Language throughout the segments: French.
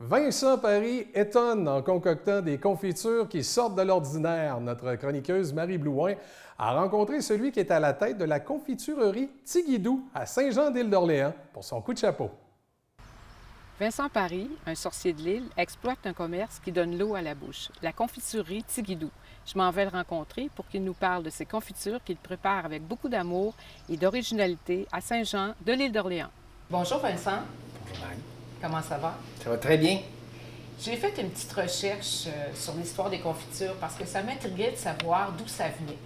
Vincent Paris étonne en concoctant des confitures qui sortent de l'ordinaire. Notre chroniqueuse Marie Blouin a rencontré celui qui est à la tête de la confiturerie Tigidou à Saint-Jean-d'Île-d'Orléans pour son coup de chapeau. Vincent Paris, un sorcier de l'île, exploite un commerce qui donne l'eau à la bouche, la confiturerie Tigidou. Je m'en vais le rencontrer pour qu'il nous parle de ses confitures qu'il prépare avec beaucoup d'amour et d'originalité à Saint-Jean de l'île d'Orléans. Bonjour Vincent. Bonjour Marie. Comment ça va? Ça va très bien. J'ai fait une petite recherche sur l'histoire des confitures parce que ça m'intriguait de savoir d'où ça venait.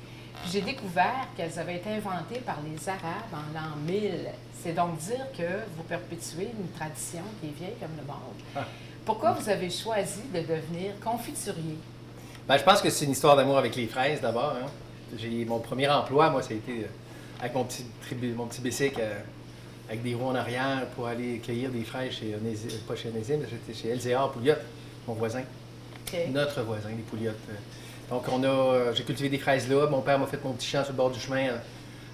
Puis j'ai découvert qu'elles avaient été inventées par les Arabes en l'an 1000. C'est donc dire que vous perpétuez une tradition qui est vieille comme le monde. Pourquoi vous avez choisi de devenir confiturier? Ben, je pense que c'est une histoire d'amour avec les fraises d'abord. Hein. Mon premier emploi, moi, ça a été avec mon petit bicycle avec des roues en arrière pour aller cueillir des fraises chez Onésime, pas chez Onésime, j'étais chez LZA Pouliot, mon voisin. Okay. Notre voisin, les Pouliottes. Donc, j'ai cultivé des fraises là. Mon père m'a fait mon petit champ sur le bord du chemin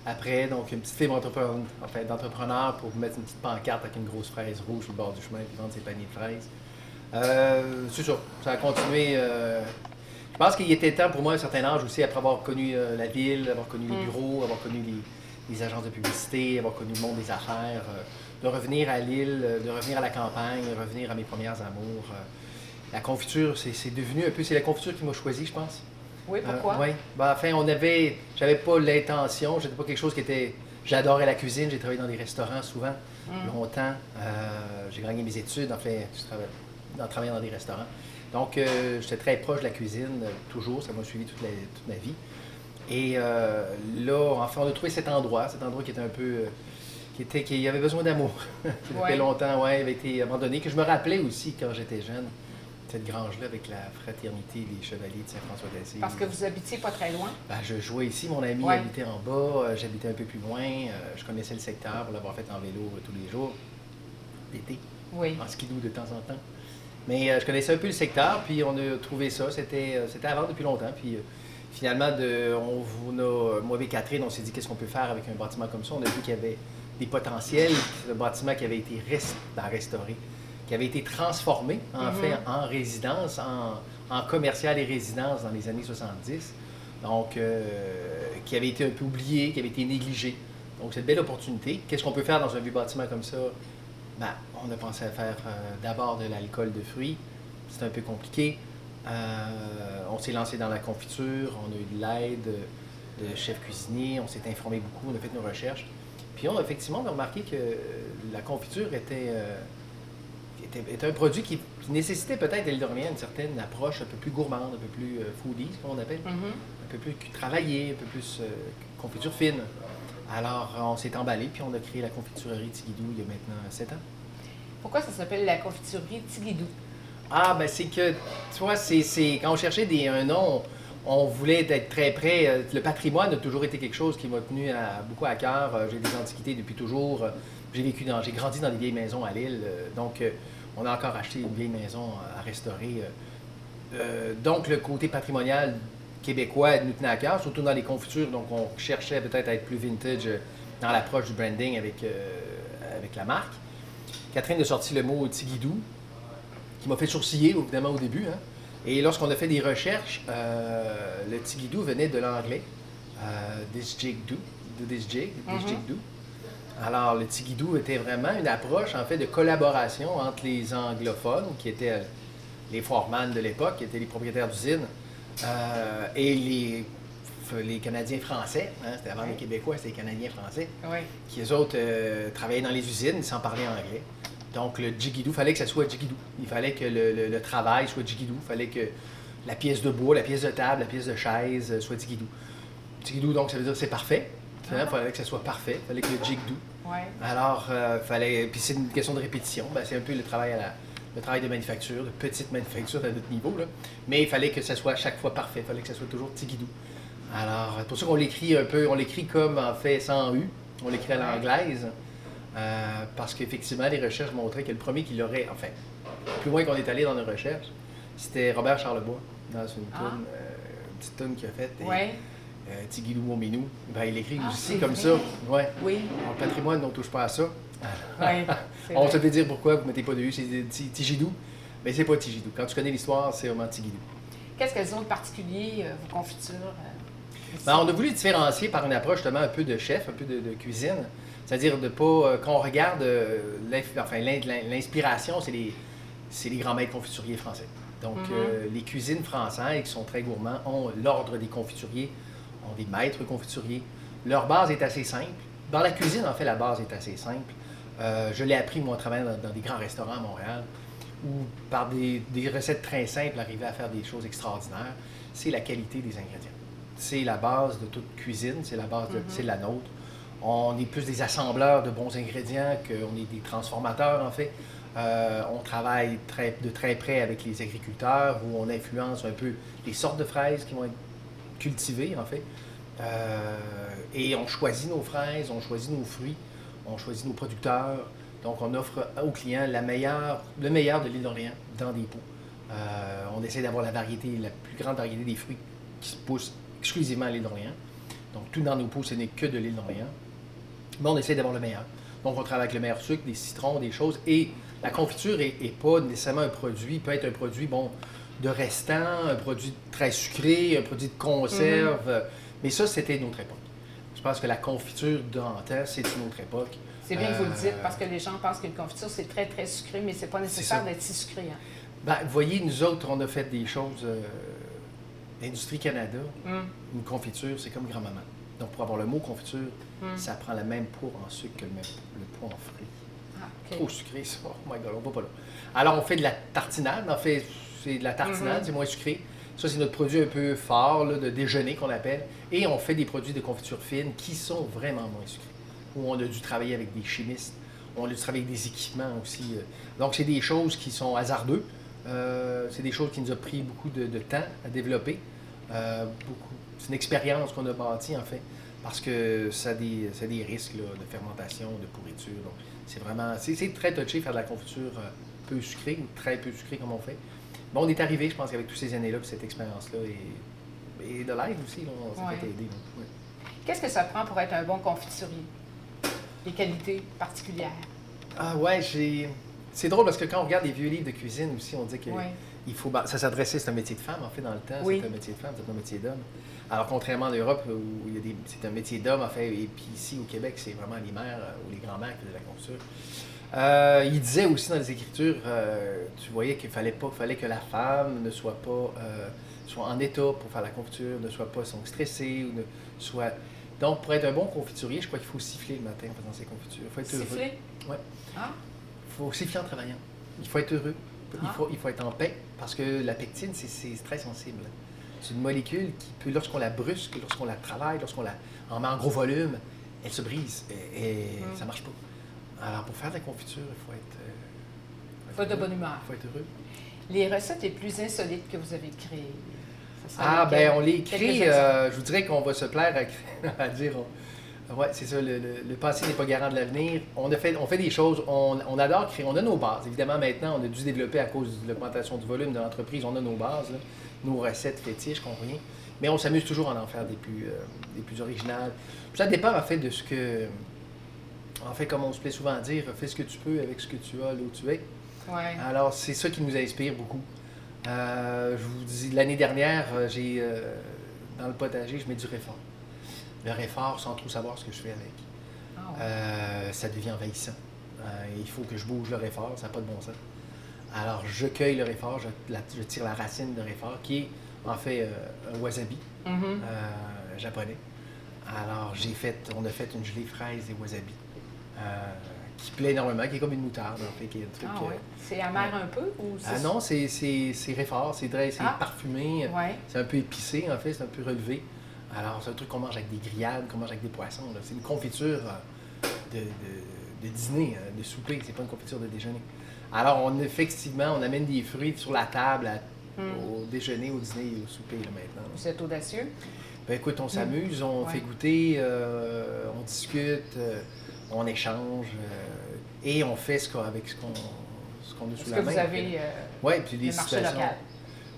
après. Donc, une petite fibre d'entrepreneur pour mettre une petite pancarte avec une grosse fraise rouge sur le bord du chemin et vendre ses paniers de fraises. C'est ça. Ça a continué. Je pense qu'il était temps pour moi, à un certain âge aussi, après avoir connu la ville, avoir connu les bureaux, avoir connu les agences de publicité, avoir connu le monde des affaires, de revenir à l'île, de revenir à la campagne, de revenir à mes premières amours. La confiture, c'est devenu un peu... C'est la confiture qui m'a choisi, je pense. Oui, pourquoi? Oui. Ben, enfin, j'avais pas l'intention, j'étais pas quelque chose qui était... J'adorais la cuisine, j'ai travaillé dans des restaurants souvent, longtemps. J'ai gagné mes études, en fait, en travaillant dans des restaurants. Donc, j'étais très proche de la cuisine, toujours, ça m'a suivi toute ma vie. Et là, enfin, on a trouvé cet endroit qui était un peu... qui avait besoin d'amour. Ça fait longtemps, ouais, avait été abandonné, que je me rappelais aussi quand j'étais jeune. Cette grange-là avec la fraternité des chevaliers de Saint-François d'Assise. Parce que vous habitiez pas très loin? Ben, je jouais ici, mon ami habitait en bas, j'habitais un peu plus loin, je connaissais le secteur pour l'avoir fait en vélo tous les jours, l'été, en skidoo de temps en temps. Mais je connaissais un peu le secteur, puis on a trouvé ça, c'était à vendre depuis longtemps, puis finalement, moi et Catherine, on s'est dit qu'est-ce qu'on peut faire avec un bâtiment comme ça, on a vu qu'il y avait des potentiels, un bâtiment qui avait été restauré, qui avait été transformé, en fait, en résidence, en commercial et résidence dans les années 70. Donc, qui avait été un peu oublié, qui avait été négligé. Donc, c'est une belle opportunité. Qu'est-ce qu'on peut faire dans un vieux bâtiment comme ça? Ben, on a pensé à faire d'abord de l'alcool de fruits. C'est un peu compliqué. On s'est lancé dans la confiture, on a eu de l'aide de chefs cuisiniers, on s'est informé beaucoup, on a fait nos recherches. Puis, effectivement, on a remarqué que la confiture était un produit qui nécessitait peut-être à l'île d'Orléans une certaine approche un peu plus gourmande, un peu plus foodie, comme on appelle, un peu plus travaillée, un peu plus confiture fine. Alors, on s'est emballé, puis on a créé la confiturerie Tigidou il y a maintenant 7 ans. Pourquoi ça s'appelle la confiturerie Tigidou? Ah, ben c'est que, tu vois, quand on cherchait un nom, on voulait être très près. Le patrimoine a toujours été quelque chose qui m'a tenu beaucoup à cœur. J'ai des antiquités depuis toujours. J'ai grandi dans des vieilles maisons à Lille, donc on a encore acheté une vieille maison à restaurer. Donc le côté patrimonial québécois nous tenait à cœur, surtout dans les confitures. Donc on cherchait peut-être à être plus vintage dans l'approche du branding avec la marque. Catherine a sorti le mot Tigidou, qui m'a fait sourciller évidemment au début. Hein. Et lorsqu'on a fait des recherches, le Tigidou venait de l'anglais, this jig do. Alors, le Tigidou était vraiment une approche, en fait, de collaboration entre les anglophones, qui étaient les foreman de l'époque, qui étaient les propriétaires d'usines, et les Canadiens français, hein, c'était avant les Québécois, c'était les Canadiens français, qui, eux autres, travaillaient dans les usines sans parler anglais. Donc, le jigidou, il fallait que ça soit jigidou. Il fallait que le travail soit jigidou. Il fallait que la pièce de bois, la pièce de table, la pièce de chaise soit jigidou. Jigidou, donc, ça veut dire que c'est parfait. Il fallait que ça soit parfait. Il fallait que le jigidou. Alors, puis c'est une question de répétition. Ben, c'est un peu le travail de manufacture, de petite manufacture à notre niveau. Là. Mais il fallait que ça soit à chaque fois parfait. Il fallait que ça soit toujours tigidou. Alors, c'est pour ça qu'on l'écrit un peu, on l'écrit comme, en fait, sans U. On l'écrit à l'anglaise. Parce qu'effectivement, les recherches montraient que le premier qui l'aurait, enfin, plus loin qu'on est allé dans nos recherches, c'était Robert Charlebois, dans une petite toune qu'il a faite. Tigidou mon minou. Ben, il écrit aussi comme ça. Ouais. Oui. En patrimoine, on ne touche pas à ça. On se fait dire pourquoi vous ne mettez pas de U, c'est Tigidou. Mais c'est pas Tigidou. Quand tu connais l'histoire, c'est vraiment Tigidou. Qu'est-ce qu'elles ont de particulier, vos confitures? Ben, on a voulu différencier par une approche justement un peu de chef, un peu de cuisine. C'est-à-dire de pas. Quand on regarde l'inspiration, c'est les grands maîtres confituriers français. Donc, les cuisines françaises qui sont très gourmands ont l'ordre des confituriers, ont des maîtres confituriers. Leur base est assez simple. Dans la cuisine, en fait, la base est assez simple. Je l'ai appris, moi, en travaillant dans des grands restaurants à Montréal, où par des recettes très simples, arriver à faire des choses extraordinaires. C'est la qualité des ingrédients. C'est la base de toute cuisine, c'est la base c'est la nôtre. On est plus des assembleurs de bons ingrédients qu'on est des transformateurs, en fait. On travaille de très près avec les agriculteurs, où on influence un peu les sortes de fraises qui vont être cultivées, en fait. Et on choisit nos fraises, on choisit nos fruits, on choisit nos producteurs. Donc, on offre aux clients le meilleur de l'île d'Orléans dans des pots. On essaie d'avoir la plus grande variété des fruits qui se poussent exclusivement à l'île d'Orléans. Donc, tout dans nos pots, ce n'est que de l'île d'Orléans. Mais on essaie d'avoir le meilleur. Donc, on travaille avec le meilleur sucre, des citrons, des choses. Et la confiture n'est pas nécessairement un produit, peut être un produit, de restant, un produit très sucré, un produit de conserve. Mais ça, c'était une autre époque. Je pense que la confiture d'antan, c'est une autre époque. C'est bien que vous le dites, parce que les gens pensent qu'une confiture, c'est très, très sucré, mais c'est pas nécessaire d'être si sucré. Hein? Ben, vous voyez, nous autres, on a fait des choses... L'Industrie Canada, une confiture, c'est comme grand-maman. Donc, pour avoir le mot confiture, ça prend le même poids en sucre que le poids en fruits. Ah, okay. Trop sucré, ça. Oh my God, on va pas là. Alors, on fait de la tartinade. En fait, c'est de la tartinade, c'est moins sucré. Ça, c'est notre produit un peu fort, là, de déjeuner qu'on appelle. Et on fait des produits de confiture fine qui sont vraiment moins sucrés. Où on a dû travailler avec des chimistes. On a dû travailler avec des équipements aussi. Donc, c'est des choses qui sont hasardeuses. C'est des choses qui nous ont pris beaucoup de temps à développer. C'est une expérience qu'on a bâtie, en fait, parce que ça a des risques là, de fermentation, de pourriture. Donc, c'est vraiment... C'est très touché faire de la confiture peu sucrée, ou très peu sucrée comme on fait. Bon, on est arrivé, je pense, qu'avec toutes ces années-là, puis cette expérience-là, et de l'aide aussi, là, on s'est fait aider. Ouais. Qu'est-ce que ça prend pour être un bon confiturier? Des qualités particulières? Ah ouais, c'est drôle parce que quand on regarde les vieux livres de cuisine aussi, on dit que il faut... ça s'adressait, c'est un métier de femme, en fait, dans le temps. C'est un métier de femme, c'est pas un métier d'homme. Alors, contrairement en Europe, où c'est un métier d'homme, en fait, et puis ici, au Québec, c'est vraiment les mères ou les grands-mères qui faisaient la confiture. Il disait aussi dans les Écritures, tu voyais qu'il fallait que la femme ne soit pas soit en état pour faire la confiture, ne soit pas stressée, ou ne soit... Donc, pour être un bon confiturier, je crois qu'il faut siffler le matin en faisant ses confitures. Il faut être siffler? Heureux. Oui. Ah. Il faut siffler en travaillant. Il faut être heureux. Il faut être en paix, parce que la pectine, c'est très sensible. C'est une molécule qui peut, lorsqu'on la brusque, lorsqu'on la travaille, lorsqu'on en met en gros volume, elle se brise et ça ne marche pas. Alors, pour faire de la confiture, il faut être... faut être de bonne humeur. Il faut être heureux. Les recettes les plus insolites que vous avez créées? On les crée, je vous dirais qu'on va se plaire à dire... Oui, c'est ça, le passé n'est pas garant de l'avenir. On fait des choses, on adore créer, on a nos bases. Évidemment, maintenant, on a dû développer à cause de l'augmentation du volume de l'entreprise, on a nos bases, là, nos recettes fétiches qu'on revient. Mais on s'amuse toujours à en faire des plus originales. Puis ça dépend, en fait, de ce que... En fait, comme on se plaît souvent à dire, fais ce que tu peux avec ce que tu as là où tu es. Ouais. Alors, c'est ça qui nous inspire beaucoup. Je vous dis, l'année dernière, dans le potager, je mets du réfort. Le réfort sans trop savoir ce que je fais avec. Oh. Ça devient envahissant. Il faut que je bouge le réfort, ça n'a pas de bon sens. Alors, je cueille le réfort, je tire la racine de réfort, qui est en fait un wasabi japonais. Alors, on a fait une gelée fraise et wasabi qui plaît énormément, qui est comme une moutarde, en fait, qui est un truc... C'est amer un peu? Ou non, c'est réfort, c'est parfumé, c'est un peu épicé, en fait, c'est un peu relevé. Alors, c'est un truc qu'on mange avec des grillades, qu'on mange avec des poissons. C'est une confiture de dîner, de souper. C'est pas une confiture de déjeuner. Alors, effectivement, on amène des fruits sur la table au déjeuner, au dîner et au souper là, maintenant. Vous êtes audacieux? Ben, écoute, on s'amuse, on fait goûter, on discute, on échange et on fait avec ce qu'on a sous la main. Est-ce que vous avez puis les le marché local?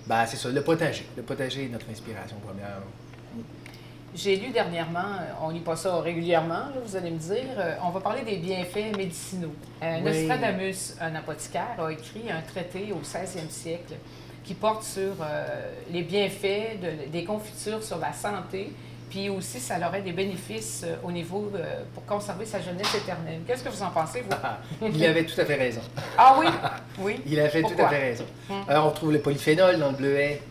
Ben, c'est ça, le potager. Le potager est notre inspiration première. J'ai lu dernièrement, on lit pas ça régulièrement, là, vous allez me dire, on va parler des bienfaits médicinaux. Nostradamus, un apothicaire, a écrit un traité au 16e siècle qui porte sur les bienfaits des confitures sur la santé, puis aussi ça aurait des bénéfices au niveau pour conserver sa jeunesse éternelle. Qu'est-ce que vous en pensez, vous? Il avait tout à fait raison. Ah oui? Oui. Il avait tout à fait raison. On trouve le polyphénol dans le bleuet.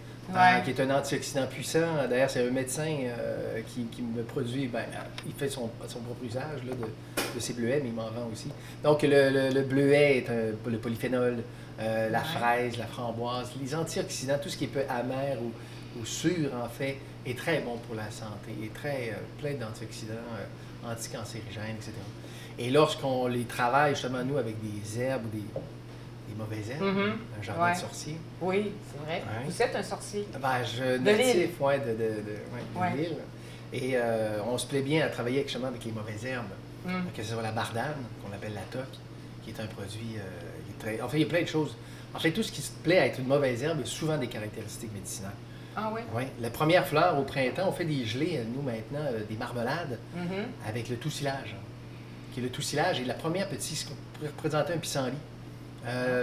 Qui est un antioxydant puissant. D'ailleurs, c'est un médecin qui me produit, il fait son propre usage là, de ces bleuets, mais il m'en vend aussi. Donc, le bleuet est le polyphénol, la fraise, la framboise, les antioxydants, tout ce qui est peu amer ou sûr, en fait, est très bon pour la santé, est très plein d'antioxydants, anticancérigènes, etc. Et lorsqu'on les travaille, justement, nous, avec des herbes ou des mauvaises herbes, un jardin de sorcier. Oui, c'est vrai. Ouais. Vous êtes un sorcier. Je suis natif, de l'île. Et on se plaît bien à travailler justement avec les mauvaises herbes. Que ce soit la bardane, qu'on appelle la toque, qui est un produit très... En fait, il y a plein de choses. En fait, tout ce qui se plaît à être une mauvaise herbe a souvent des caractéristiques médicinales. Ah oui? Oui. La première fleur au printemps, on fait des gelées, nous, maintenant, des marmelades avec le toussilage. Qui est le toussilage et la première petite, ce qu'on pourrait représenter un pissenlit.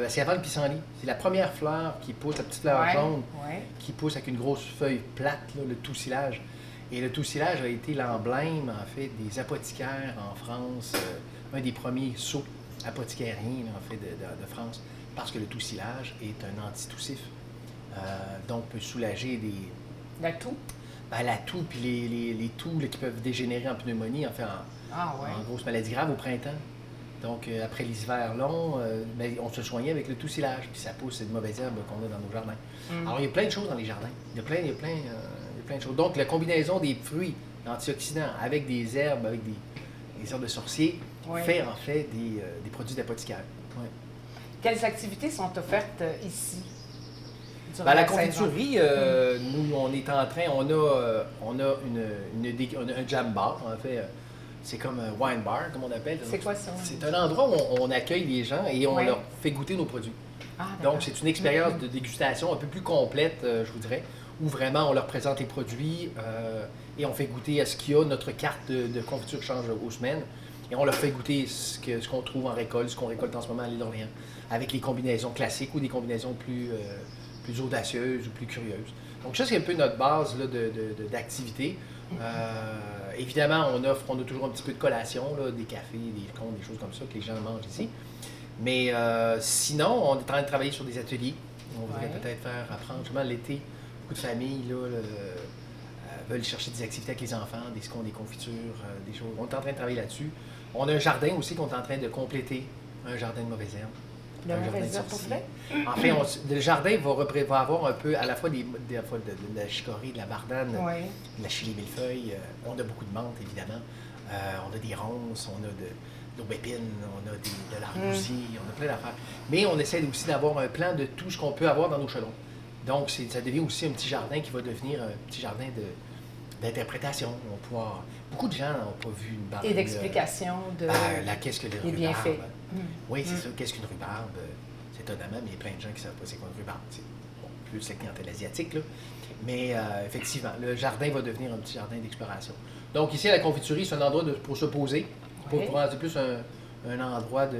C'est avant le pissenlit. C'est la première fleur qui pousse, la petite fleur jaune, qui pousse avec une grosse feuille plate, là, le toussilage. Et le toussilage a été l'emblème, en fait, des apothicaires en France, un des premiers sceaux apothicairiens, en fait, de France, parce que le toussilage est un antitoussif. Donc, peut soulager des... La toux? La toux, puis les toux là, qui peuvent dégénérer en pneumonie, en fait, en grosse maladie grave au printemps. Donc, après les hivers longs, on se soignait avec le toussilage, puis ça pousse, c'est de mauvaises herbes qu'on a dans nos jardins. Alors, il y a plein de choses dans les jardins. Il y a plein de choses. Donc, la combinaison des fruits antioxydants avec des herbes, avec des herbes de sorcier, fait en fait des produits d'apothicaire. Ouais. Quelles activités sont offertes ici? La confiturerie, nous, on est en train, on a un jam bar, en fait. C'est comme un wine bar, comme on appelle. C'est quoi ça? C'est un endroit où on accueille les gens et on leur fait goûter nos produits. Donc, c'est une expérience de dégustation un peu plus complète, je vous dirais, où vraiment on leur présente les produits et on fait goûter à ce qu'il y a. Notre carte de confiture change aux semaines et on leur fait goûter ce qu'on trouve en récolte, ce qu'on récolte en ce moment à l'île d'Orléans, avec les combinaisons classiques ou des combinaisons plus audacieuses ou plus curieuses. Donc, ça, c'est un peu notre base là, d'activité. Évidemment, on a toujours un petit peu de collation, là, des cafés, des contes, des choses comme ça que les gens mangent ici. Mais sinon, on est en train de travailler sur des ateliers. On voudrait peut-être faire apprendre, justement, l'été, beaucoup de familles là, veulent chercher des activités avec les enfants, des scones, des confitures, des choses. On est en train de travailler là-dessus. On a un jardin aussi qu'on est en train de compléter, un jardin de mauvaises herbes. De mauvaises herbes, pour vrai? En fait, le jardin va avoir un peu à la fois de la chicorée, de la bardane, de la chili millefeuille. On a beaucoup de menthe, évidemment. On a des ronces, on a de l'aubépine, on a de l'argousier, on a plein d'affaires. Mais on essaie aussi d'avoir un plan de tout ce qu'on peut avoir dans nos chelons. Donc, ça devient aussi un petit jardin qui va devenir un petit jardin d'interprétation. On va pouvoir... Beaucoup de gens n'ont pas vu une barbe. Et d'explication de... qu'est-ce que les bienfaits. Oui, c'est ça. Qu'est-ce qu'une rhubarbe? C'est étonnamment, mais il y a plein de gens qui ne savent pas c'est quoi une rhubarbe. C'est plus la clientèle asiatique, là. Mais effectivement, le jardin va devenir un petit jardin d'exploration. Donc ici, à la confiturerie, c'est un endroit pour se poser. C'est plus un endroit de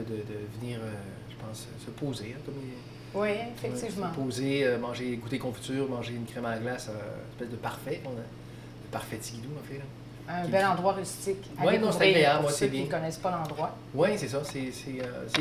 venir, je pense, se poser. Hein, oui, effectivement. Se poser, manger, goûter confiture, manger une crème à la glace, une espèce de parfait. Le parfait Tigidou, en fait. Là. Un bel endroit rustique. Oui, non, c'est agréable. Pour ceux qui ne connaissent pas l'endroit. Oui, c'est ça. C'est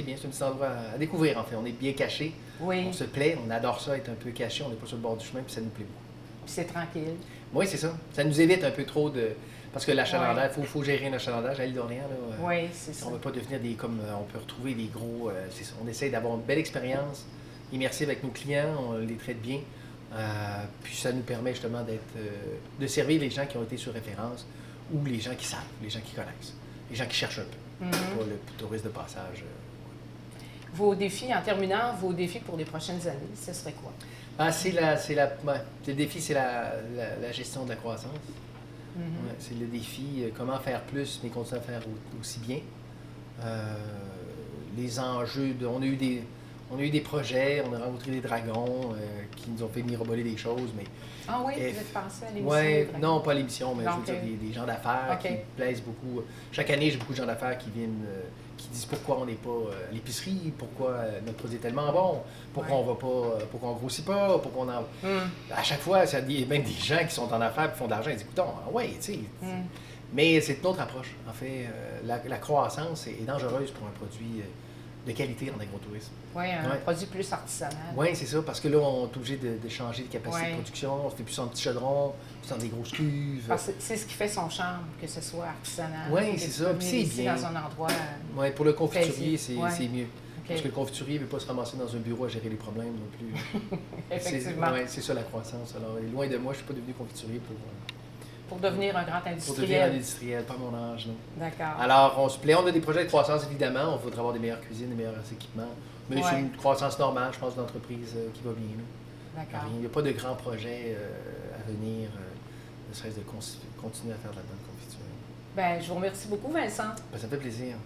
bien. C'est un petit endroit à découvrir, en fait. On est bien caché. Oui. On se plaît. On adore ça, être un peu caché. On n'est pas sur le bord du chemin, puis ça nous plaît beaucoup. Puis c'est tranquille. Oui, c'est ça. Ça nous évite un peu trop de... Parce que l'achalandage, il faut gérer un achalandage à l'île d'Orléans. Oui, c'est ça. On ne veut pas devenir on peut retrouver des gros... c'est ça. On essaie d'avoir une belle expérience immersive avec nos clients. On les traite bien. Puis ça nous permet justement de servir les gens qui ont été sur référence ou les gens qui savent, les gens qui connaissent, les gens qui cherchent un peu, pas le touriste de passage. Vos défis, en terminant, vos défis pour les prochaines années, ce serait quoi? Le défi, c'est la gestion de la croissance. C'est le défi, comment faire plus, mais continuer à faire aussi bien. Les enjeux, On a eu des projets, on a rencontré des dragons qui nous ont fait miroboler des choses, mais... Ah oui, vous êtes pensé à l'émission? Oui, non, pas à l'émission, mais donc, je veux dire des gens d'affaires qui me plaisent beaucoup. Chaque année, j'ai beaucoup de gens d'affaires qui viennent, qui disent pourquoi on n'est pas à l'épicerie, pourquoi notre produit est tellement bon, pourquoi on va pas, pourquoi on grossit pas, pourquoi on en... À chaque fois, il y a même des gens qui sont en affaires et font de l'argent, ils disent, écoutons, ouais, tu sais... Mais c'est une autre approche. En fait, la croissance est dangereuse pour un produit de qualité en agrotourisme. Oui, un produit plus artisanal. Oui, c'est ça, parce que là, on est obligé de changer de capacité de production. On ne fait plus en petits chaudrons, plus dans des grosses cuves. C'est ce qui fait son charme, que ce soit artisanal. Oui, c'est ça. Puis c'est bien. Dans un endroit. Oui, pour le confiturier, c'est mieux. Parce que le confiturier ne veut pas se ramasser dans un bureau à gérer les problèmes non plus. Effectivement. C'est ça la croissance. Alors, loin de moi, je ne suis pas devenu confiturier pour devenir un grand industriel. Pour devenir un industriel, pas mon âge, non. D'accord. Alors, on se plaît. On a des projets de croissance, évidemment. On voudrait avoir des meilleures cuisines, des meilleurs équipements. Mais c'est une croissance normale, je pense, d'entreprise qui va bien. D'accord. Il n'y a pas de grands projets à venir, ne serait-ce de continuer à faire de la bonne confiture. Bien, je vous remercie beaucoup, Vincent. Ça me fait plaisir.